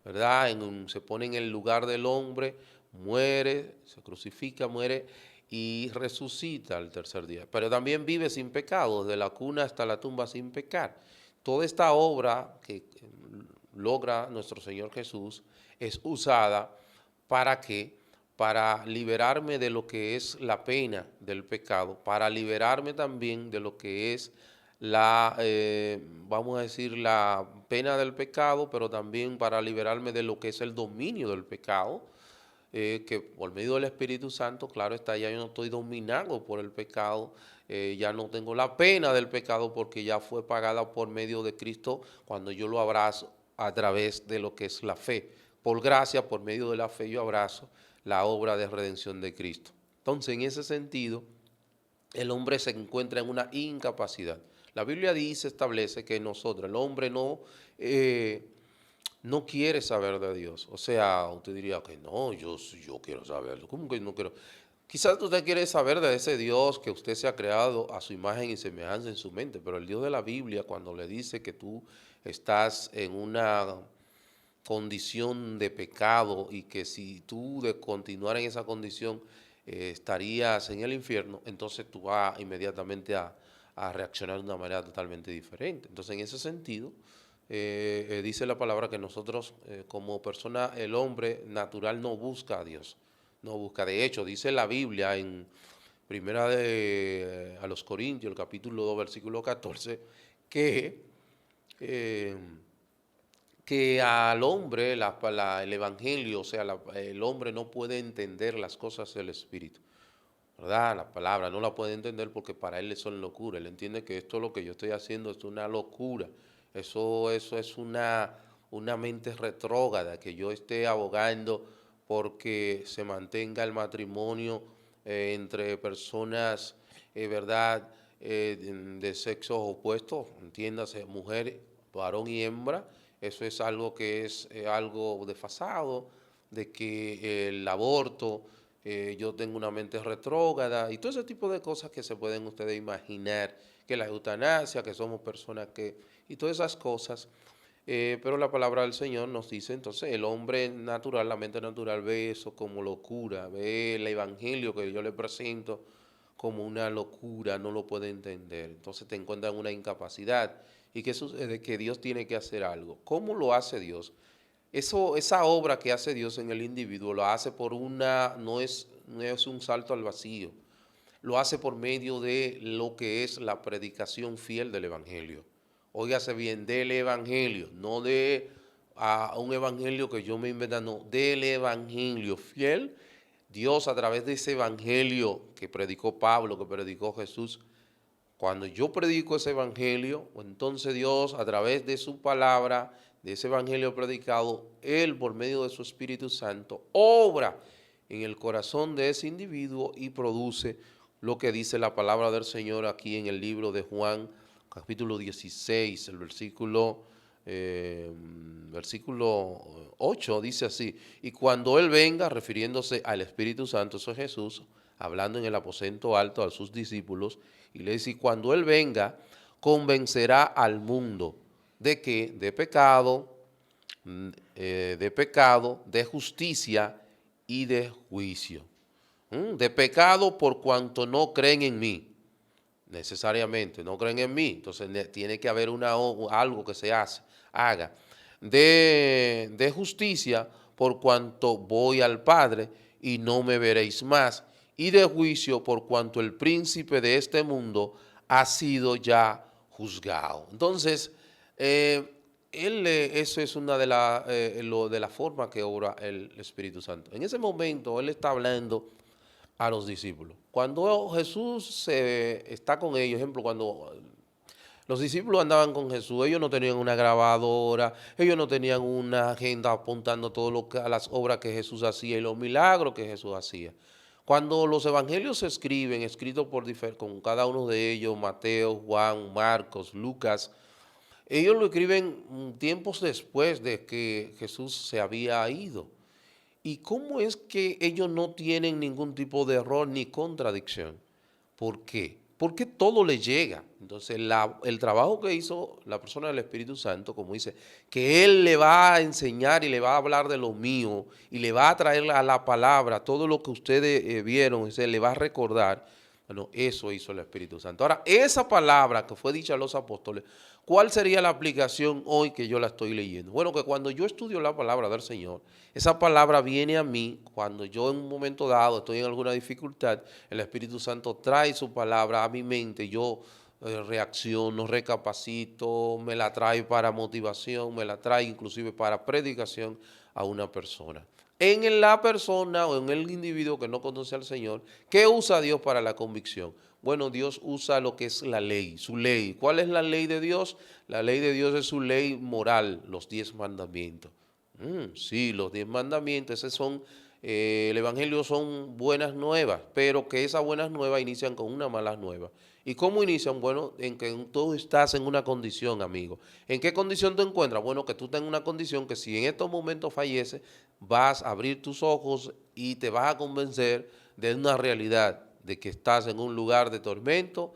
¿verdad? Se pone en el lugar del hombre, muere, se crucifica, muere y resucita al tercer día. Pero también vive sin pecado, desde la cuna hasta la tumba sin pecar. Toda esta obra que logra nuestro Señor Jesús es usada ¿para qué? Para liberarme de lo que es la pena del pecado, para liberarme también de lo que es vamos a decir, la pena del pecado, pero también para liberarme de lo que es el dominio del pecado, que por medio del Espíritu Santo, claro está, ya yo no estoy dominado por el pecado, ya no tengo la pena del pecado porque ya fue pagada por medio de Cristo cuando yo lo abrazo a través de lo que es la fe. Por gracia, por medio de la fe, yo abrazo la obra de redención de Cristo. Entonces, en ese sentido, el hombre se encuentra en una incapacidad. La Biblia establece que el hombre no quiere saber de Dios. O sea, usted diría que no, yo quiero saberlo. ¿Cómo que no quiero? Quizás usted quiere saber de ese Dios que usted se ha creado a su imagen y semejanza en su mente, pero el Dios de la Biblia, cuando le dice que tú estás en una condición de pecado y que si tú de continuar en esa condición estarías en el infierno, entonces tú vas inmediatamente a reaccionar de una manera totalmente diferente. Entonces, en ese sentido, dice la palabra que nosotros como persona, el hombre natural no busca a Dios, no busca. De hecho, dice la Biblia en primera a los Corintios, el capítulo 2, versículo 14, que al hombre, el evangelio, o sea, el hombre no puede entender las cosas del Espíritu, ¿verdad? La palabra no la puede entender porque para él eso es locura. Él entiende que esto lo que yo estoy haciendo es una locura. Eso es una mente retrógrada, que yo esté abogando porque se mantenga el matrimonio entre personas, ¿verdad?, de sexos opuestos, entiéndase, mujer, varón y hembra. Eso es algo que es algo desfasado, de que el aborto, yo tengo una mente retrógrada y todo ese tipo de cosas que se pueden ustedes imaginar, que la eutanasia, que somos personas y todas esas cosas. Pero la palabra del Señor nos dice, entonces, el hombre natural, la mente natural, ve eso como locura, ve el evangelio que yo le presento como una locura, no lo puede entender. Entonces te encuentras en una incapacidad. ¿Y qué sucede? Que Dios tiene que hacer algo. ¿Cómo lo hace Dios? Esa obra que hace Dios en el individuo lo hace por no es un salto al vacío, lo hace por medio de lo que es la predicación fiel del evangelio. Óigase bien, del evangelio, no de un evangelio que yo me invento, no, del evangelio fiel. Dios a través de ese evangelio que predicó Pablo, que predicó Jesús, cuando yo predico ese evangelio, entonces Dios a través de su palabra, de ese evangelio predicado, Él por medio de su Espíritu Santo obra en el corazón de ese individuo y produce lo que dice la palabra del Señor aquí en el libro de Juan, capítulo 16, el versículo 8, dice así: y cuando Él venga, refiriéndose al Espíritu Santo, eso es Jesús, hablando en el aposento alto a sus discípulos, y le dice, y cuando Él venga, convencerá al mundo de qué, de pecado, de justicia y de juicio. De pecado por cuanto no creen en mí. Necesariamente, no creen en mí. Entonces tiene que haber algo que se haga. De justicia por cuanto voy al Padre y no me veréis más. Y de juicio por cuanto el príncipe de este mundo ha sido ya juzgado. Entonces, eso es una de las formas que obra el Espíritu Santo. En ese momento, Él está hablando a los discípulos. Cuando Jesús está con ellos, ejemplo, cuando los discípulos andaban con Jesús, ellos no tenían una grabadora, ellos no tenían una agenda apuntando a las obras que Jesús hacía y los milagros que Jesús hacía. Cuando los evangelios se escriben, escritos con cada uno de ellos, Mateo, Juan, Marcos, Lucas, ellos lo escriben tiempos después de que Jesús se había ido. ¿Y cómo es que ellos no tienen ningún tipo de error ni contradicción? ¿Por qué? Porque todo les llega. Entonces, el trabajo que hizo la persona del Espíritu Santo, como dice, que Él le va a enseñar y le va a hablar de lo mío y le va a traer a la palabra todo lo que ustedes vieron, se le va a recordar. Bueno, eso hizo el Espíritu Santo. Ahora, esa palabra que fue dicha a los apóstoles, ¿cuál sería la aplicación hoy que yo la estoy leyendo? Bueno, que cuando yo estudio la palabra del Señor, esa palabra viene a mí cuando yo en un momento dado estoy en alguna dificultad, el Espíritu Santo trae su palabra a mi mente, yo reacciono, recapacito, me la trae para motivación, me la trae inclusive para predicación a una persona. En la persona o en el individuo que no conoce al Señor, ¿qué usa Dios para la convicción? Bueno, Dios usa lo que es la ley, su ley. ¿Cuál es la ley de Dios? La ley de Dios es su ley moral, los 10 mandamientos. Sí, los 10 mandamientos, el Evangelio son buenas nuevas, pero que esas buenas nuevas inician con una mala nueva. ¿Y cómo inician? Bueno, en que tú estás en una condición, amigo. ¿En qué condición te encuentras? Bueno, que tú estás en una condición que si en estos momentos falleces, vas a abrir tus ojos y te vas a convencer de una realidad, de que estás en un lugar de tormento,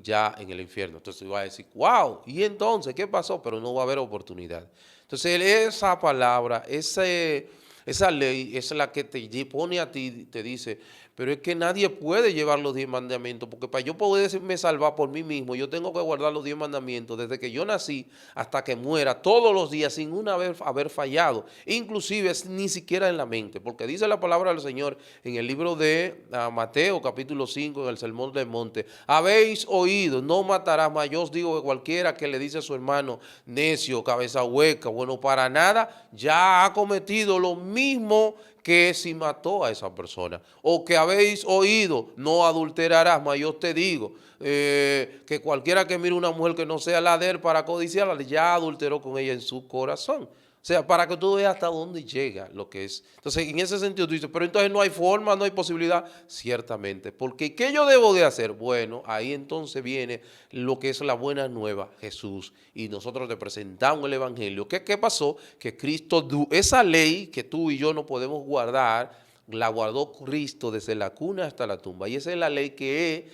ya en el infierno. Entonces vas a decir, wow, ¿y entonces qué pasó? Pero no va a haber oportunidad. Entonces esa palabra, esa ley es la que te pone a ti, te dice, pero es que nadie puede llevar los 10 mandamientos, porque para yo poderme salvar por mí mismo, yo tengo que guardar los 10 mandamientos desde que yo nací hasta que muera, todos los días, sin una vez haber fallado, inclusive ni siquiera en la mente, porque dice la palabra del Señor en el libro de Mateo, capítulo 5, en el Sermón del Monte, habéis oído, no matarás, mas yo os digo que cualquiera que le dice a su hermano, necio, cabeza hueca, bueno, para nada, ya ha cometido lo mismo que si mató a esa persona. O que habéis oído, no adulterarás, mas yo te digo, que cualquiera que mire una mujer que no sea la de él para codiciarla, ya adulteró con ella en su corazón. O sea, para que tú veas hasta dónde llega lo que es. Entonces, en ese sentido tú dices, pero entonces no hay forma, no hay posibilidad. Ciertamente, porque ¿qué yo debo de hacer? Bueno, ahí entonces viene lo que es la buena nueva, Jesús. Y nosotros te presentamos el Evangelio. ¿Qué pasó? Que Cristo, esa ley que tú y yo no podemos guardar, la guardó Cristo desde la cuna hasta la tumba. Y esa es la ley que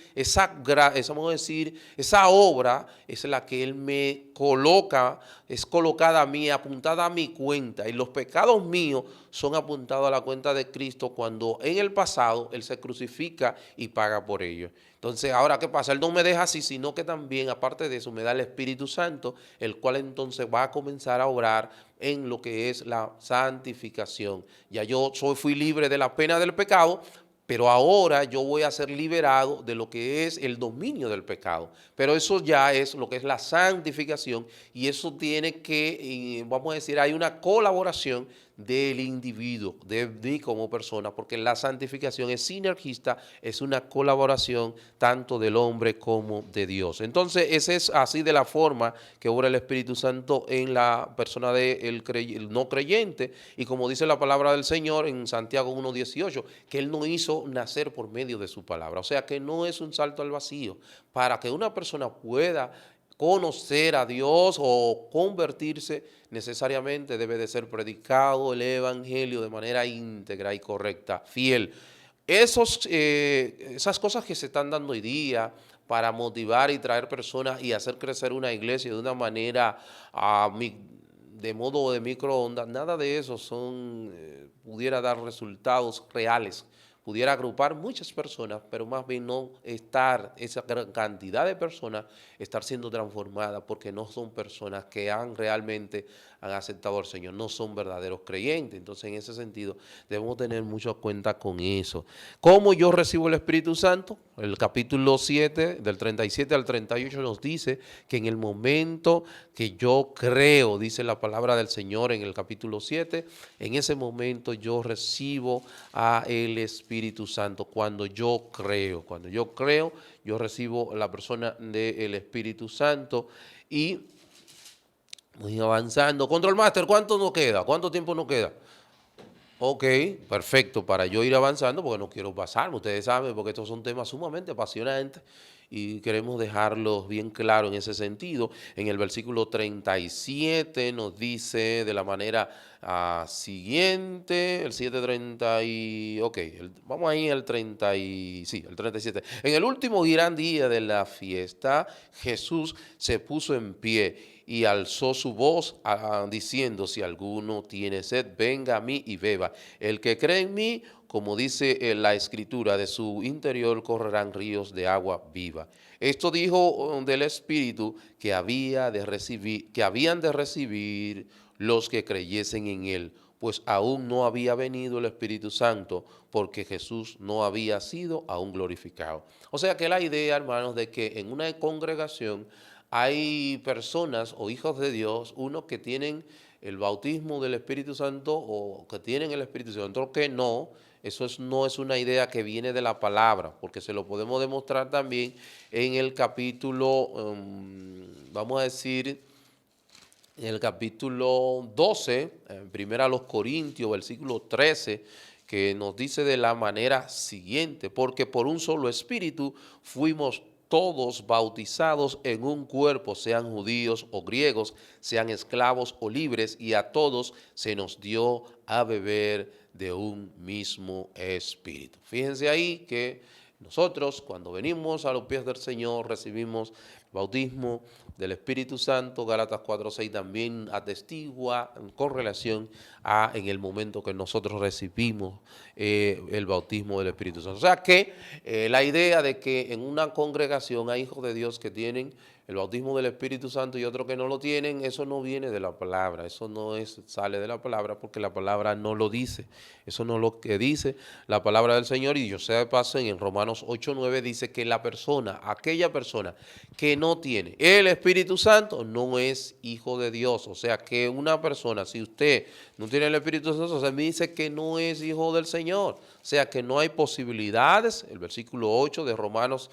vamos a decir, esa obra es la que Él me coloca, es colocada a mí, apuntada a mi cuenta. Y los pecados míos son apuntados a la cuenta de Cristo cuando en el pasado Él se crucifica y paga por ellos. Entonces, ahora, ¿qué pasa? Él no me deja así, sino que también, aparte de eso, me da el Espíritu Santo, el cual entonces va a comenzar a obrar en lo que es la santificación. Ya fui libre de la pena del pecado, pero ahora yo voy a ser liberado de lo que es el dominio del pecado. Pero eso ya es lo que es la santificación, y eso tiene que, vamos a decir, hay una colaboración del individuo, de mí como persona, porque la santificación es sinergista, es una colaboración tanto del hombre como de Dios. Entonces, esa es así de la forma que obra el Espíritu Santo en la persona del no creyente, y como dice la palabra del Señor en Santiago 1:18, que Él nos hizo nacer por medio de su palabra. O sea que no es un salto al vacío. Para que una persona pueda conocer a Dios o convertirse, necesariamente debe de ser predicado el evangelio de manera íntegra y correcta, fiel. Esas cosas que se están dando hoy día para motivar y traer personas y hacer crecer una iglesia de una manera de modo de microondas, nada de eso pudiera dar resultados reales. Pudiera agrupar muchas personas, pero más bien no estar esa gran cantidad de personas, estar siendo transformadas, porque no son personas que realmente han aceptado al Señor, no son verdaderos creyentes. Entonces, en ese sentido, debemos tener mucho cuenta con eso. ¿Cómo yo recibo el Espíritu Santo? El capítulo 7, del 37 al 38, nos dice que en el momento que yo creo, dice la palabra del Señor en el capítulo 7, en ese momento yo recibo a el Espíritu Santo. Cuando yo creo, yo recibo la persona del Espíritu Santo. Y voy avanzando. Control Master, ¿cuánto nos queda? ¿Cuánto tiempo nos queda? Ok, perfecto, para yo ir avanzando, porque no quiero pasarme, ustedes saben, porque estos son temas sumamente apasionantes y queremos dejarlos bien claros en ese sentido. En el versículo 37 nos dice de la manera siguiente, el 7:30 vamos ahí al 37. En el último gran día de la fiesta, Jesús se puso en pie y alzó su voz diciendo: si alguno tiene sed, venga a mí y beba. El que cree en mí, como dice la Escritura, de su interior correrán ríos de agua viva. Esto dijo del Espíritu que habían de recibir los que creyesen en Él, pues aún no había venido el Espíritu Santo, porque Jesús no había sido aún glorificado. O sea que la idea, hermanos, de que en una congregación hay personas o hijos de Dios, unos que tienen el bautismo del Espíritu Santo o que tienen el Espíritu Santo, otros que no. Eso no es una idea que viene de la palabra, porque se lo podemos demostrar también en el capítulo, vamos a decir, en el capítulo 12, primero a los Corintios, versículo 13, que nos dice de la manera siguiente: porque por un solo Espíritu fuimos todos bautizados en un cuerpo, sean judíos o griegos, sean esclavos o libres, y a todos se nos dio a beber de un mismo Espíritu. Fíjense ahí que nosotros, cuando venimos a los pies del Señor, recibimos bautismo del Espíritu Santo. Gálatas 4:6 también atestigua con relación en el momento que nosotros recibimos el bautismo del Espíritu Santo. O sea que la idea de que en una congregación hay hijos de Dios que tienen el bautismo del Espíritu Santo y otros que no lo tienen, eso no viene de la palabra, eso no sale de la palabra, porque la palabra no lo dice. Eso no es lo que dice la palabra del Señor. Y yo sé de paso, en Romanos 8:9 dice que aquella persona que no tiene el Espíritu Santo no es hijo de Dios. O sea que una persona, si usted no tiene el Espíritu Santo, se me dice que no es hijo del Señor. O sea que no hay posibilidades. El versículo 8 de Romanos,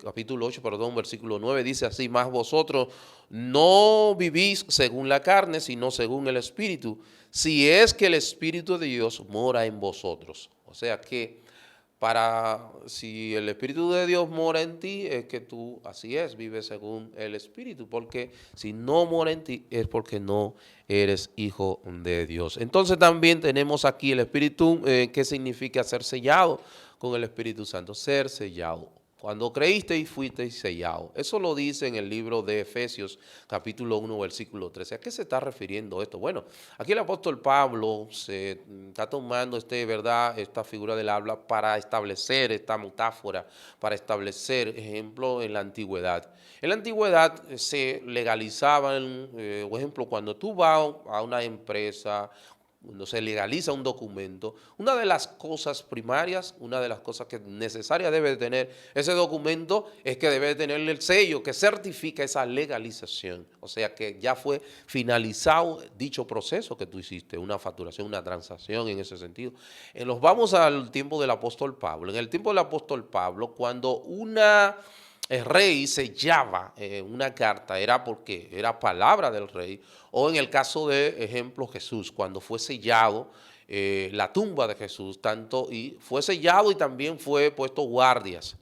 capítulo 8, versículo 9 dice así: más vosotros no vivís según la carne, sino según el Espíritu, si es que el Espíritu de Dios mora en vosotros. O sea que si el Espíritu de Dios mora en ti, es que tú, así es, vives según el Espíritu, porque si no mora en ti, es porque no eres hijo de Dios. Entonces también tenemos aquí el Espíritu, ¿qué significa ser sellado con el Espíritu Santo? Ser sellado. Cuando creíste y fuiste sellado. Eso lo dice en el libro de Efesios, capítulo 1, versículo 13. ¿A qué se está refiriendo esto? Bueno, aquí el apóstol Pablo se está tomando esta figura del habla para establecer esta metáfora, para establecer ejemplo en la antigüedad. En la antigüedad se legalizaban, por ejemplo, cuando tú vas a una empresa, cuando se legaliza un documento, una de las cosas primarias, una de las cosas que necesarias debe de tener ese documento es que debe de tener el sello que certifica esa legalización. O sea que ya fue finalizado dicho proceso que tú hiciste, una facturación, una transacción en ese sentido. Nos vamos al tiempo del apóstol Pablo. En el tiempo del apóstol Pablo, cuando el rey sellaba una carta, era porque era palabra del rey, o en el caso de ejemplo Jesús, cuando fue sellado la tumba de Jesús, y fue sellado y también fue puesto guardias.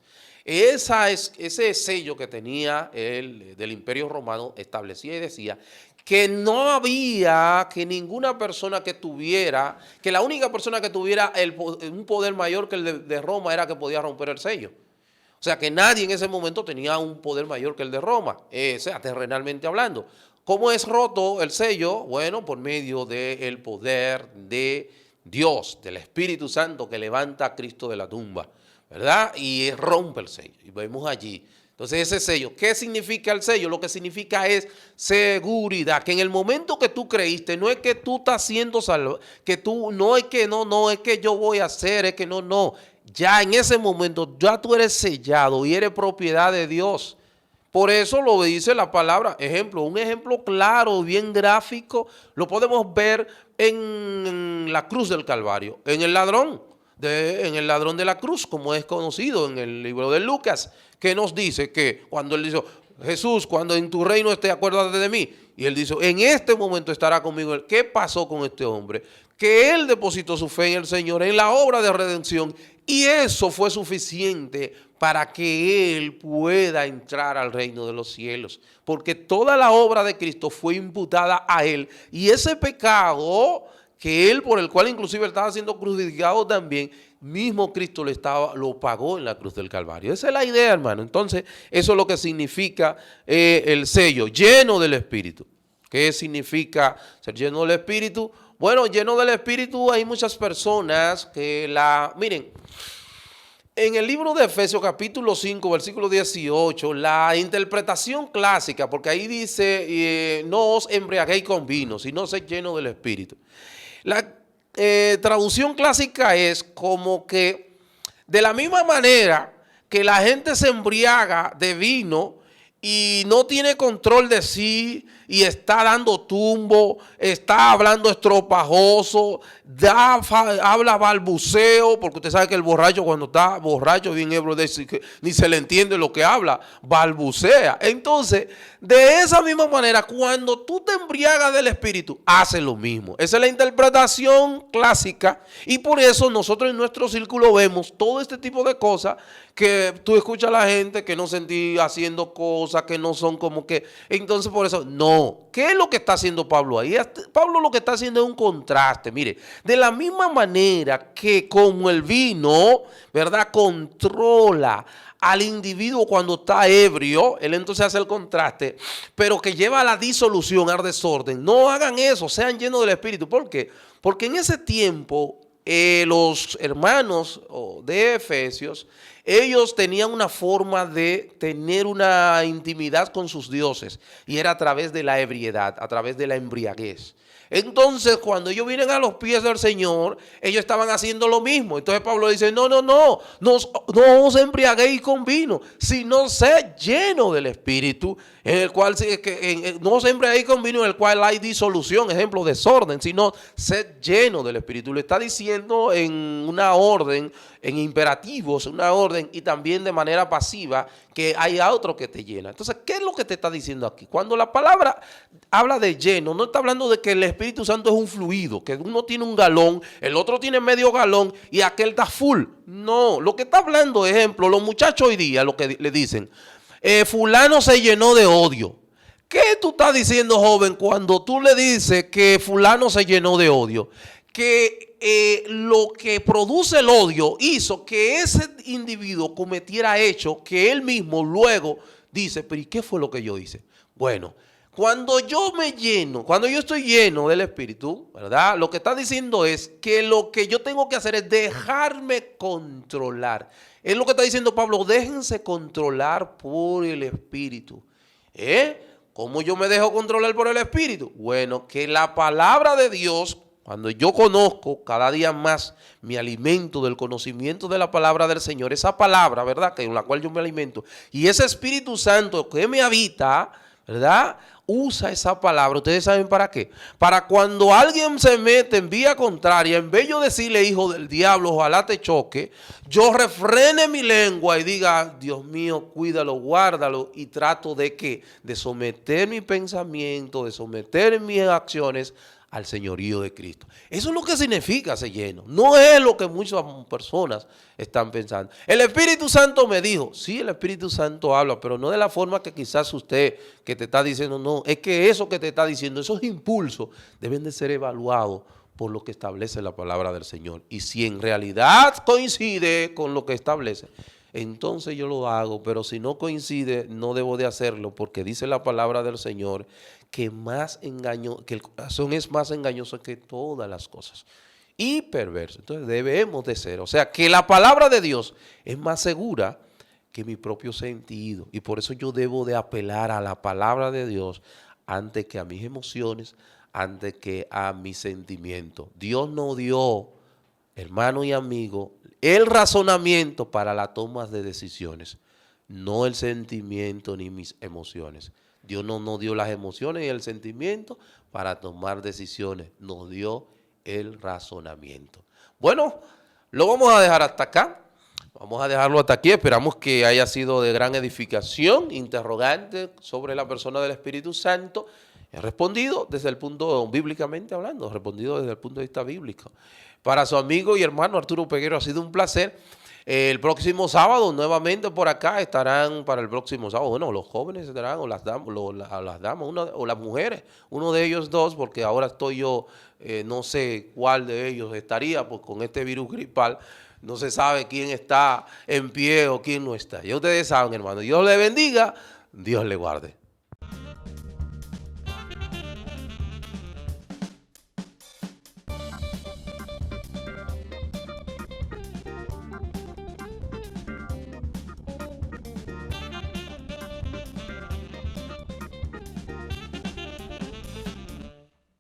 Ese sello que tenía del Imperio Romano establecía y decía que no había que ninguna persona que la única persona que tuviera un poder mayor que el de Roma era que podía romper el sello. O sea que nadie en ese momento tenía un poder mayor que el de Roma, terrenalmente hablando. ¿Cómo es roto el sello? Bueno, por medio del poder de Dios, del Espíritu Santo que levanta a Cristo de la tumba, ¿verdad? Y rompe el sello. Y vemos allí. Entonces ese sello, ¿qué significa el sello? Lo que significa es seguridad, que en el momento que tú creíste, no es que tú estás siendo salvo, que tú, no es que no, es que yo voy a hacer, es que no. Ya en ese momento, ya tú eres sellado y eres propiedad de Dios. Por eso lo dice la palabra. Un ejemplo claro, bien gráfico, lo podemos ver en la cruz del Calvario, en el ladrón de la cruz, como es conocido en el libro de Lucas, que nos dice que cuando él dice, Jesús, cuando en tu reino esté, acuérdate de mí. Y él dice, en este momento estará conmigo. ¿Qué pasó con este hombre? Que él depositó su fe en el Señor, en la obra de redención, y eso fue suficiente para que él pueda entrar al reino de los cielos. Porque toda la obra de Cristo fue imputada a él. Y ese pecado que él, por el cual inclusive estaba siendo crucificado también, mismo Cristo lo pagó en la cruz del Calvario. Esa es la idea, hermano. Entonces, eso es lo que significa el sello, lleno del Espíritu. ¿Qué significa ser lleno del Espíritu? Bueno, lleno del Espíritu hay muchas personas que miren, en el libro de Efesios capítulo 5, versículo 18, la interpretación clásica, porque ahí dice, no os embriaguéis con vino, sino sed lleno del Espíritu. La traducción clásica es como que de la misma manera que la gente se embriaga de vino y no tiene control de sí y está dando tumbo, está hablando estropajoso, habla balbuceo, porque usted sabe que el borracho cuando está borracho bien ebrio ni se le entiende lo que habla, balbucea. Entonces, de esa misma manera, cuando tú te embriagas del Espíritu, hace lo mismo. Esa es la interpretación clásica y por eso nosotros en nuestro círculo vemos todo este tipo de cosas que tú escuchas a la gente que no sentí haciendo cosas que no son como que, entonces por eso, no. ¿Qué es lo que está haciendo Pablo ahí? Pablo lo que está haciendo es un contraste. Mire, de la misma manera que como el vino, ¿verdad?, controla al individuo cuando está ebrio, él entonces hace el contraste, pero que lleva a la disolución, al desorden. No hagan eso, sean llenos del Espíritu. ¿Por qué? Porque en ese tiempo los hermanos de Efesios, ellos tenían una forma de tener una intimidad con sus dioses y era a través de la ebriedad, a través de la embriaguez. Entonces, cuando ellos vienen a los pies del Señor, ellos estaban haciendo lo mismo. Entonces Pablo dice, no os embriaguéis con vino, sino sed lleno del Espíritu, en el cual no os embriaguéis con vino en el cual hay disolución, ejemplo, desorden, sino sed lleno del Espíritu. Le está diciendo en una orden en imperativos, una orden, y también de manera pasiva, que hay otro que te llena. Entonces, ¿qué es lo que te está diciendo aquí? Cuando la palabra habla de lleno, no está hablando de que el Espíritu Santo es un fluido, que uno tiene un galón, el otro tiene medio galón y aquel está full. No, lo que está hablando, ejemplo, los muchachos hoy día, lo que le dicen, fulano se llenó de odio. ¿Qué tú estás diciendo, joven, cuando tú le dices que fulano se llenó de odio? Que lo que produce el odio hizo que ese individuo cometiera hechos que él mismo luego dice, pero ¿y qué fue lo que yo hice? Bueno, cuando yo estoy lleno del Espíritu, ¿verdad? Lo que está diciendo es que lo que yo tengo que hacer es dejarme controlar. Es lo que está diciendo Pablo, déjense controlar por el Espíritu. ¿Cómo yo me dejo controlar por el Espíritu? Bueno, que la palabra de Dios, cuando yo conozco cada día más, me alimento del conocimiento de la palabra del Señor, esa palabra, ¿verdad?, que en la cual yo me alimento, y ese Espíritu Santo que me habita, ¿verdad?, usa esa palabra. ¿Ustedes saben para qué? Para cuando alguien se mete en vía contraria, en vez de decirle hijo del diablo, ojalá te choque, yo refrene mi lengua y diga, Dios mío, cuídalo, guárdalo, y trato de ¿qué? De someter mi pensamiento, de someter mis acciones al señorío de Cristo. Eso es lo que significa ser lleno. No es lo que muchas personas están pensando. El Espíritu Santo me dijo, sí, el Espíritu Santo habla, pero no de la forma que quizás usted que te está diciendo, no, es que eso que te está diciendo, esos impulsos deben de ser evaluados por lo que establece la palabra del Señor. Y si en realidad coincide con lo que establece, entonces yo lo hago, pero si no coincide, no debo de hacerlo, porque dice la palabra del Señor que el corazón es más engañoso que todas las cosas y perverso. Entonces debemos de ser, o sea, que la palabra de Dios es más segura que mi propio sentido, y por eso yo debo de apelar a la palabra de Dios antes que a mis emociones, antes que a mis sentimientos. Dios nos dio, hermano y amigo, el razonamiento para la toma de decisiones, no el sentimiento ni mis emociones. Dios no nos dio las emociones y el sentimiento para tomar decisiones, nos dio el razonamiento. Bueno, lo vamos a dejar hasta acá. Vamos a dejarlo hasta aquí. Esperamos que haya sido de gran edificación, interrogante sobre la persona del Espíritu Santo. He respondido desde el punto, bíblicamente hablando, respondido desde el punto de vista bíblico. Para su amigo y hermano Arturo Peguero ha sido un placer. El próximo sábado nuevamente por acá estarán para el próximo sábado. Bueno, los jóvenes estarán o las damas, o las mujeres. Uno de ellos dos, porque ahora estoy yo, no sé cuál de ellos estaría, pues con este virus gripal. No se sabe quién está en pie o quién no está. Ya ustedes saben, hermano. Dios le bendiga, Dios le guarde.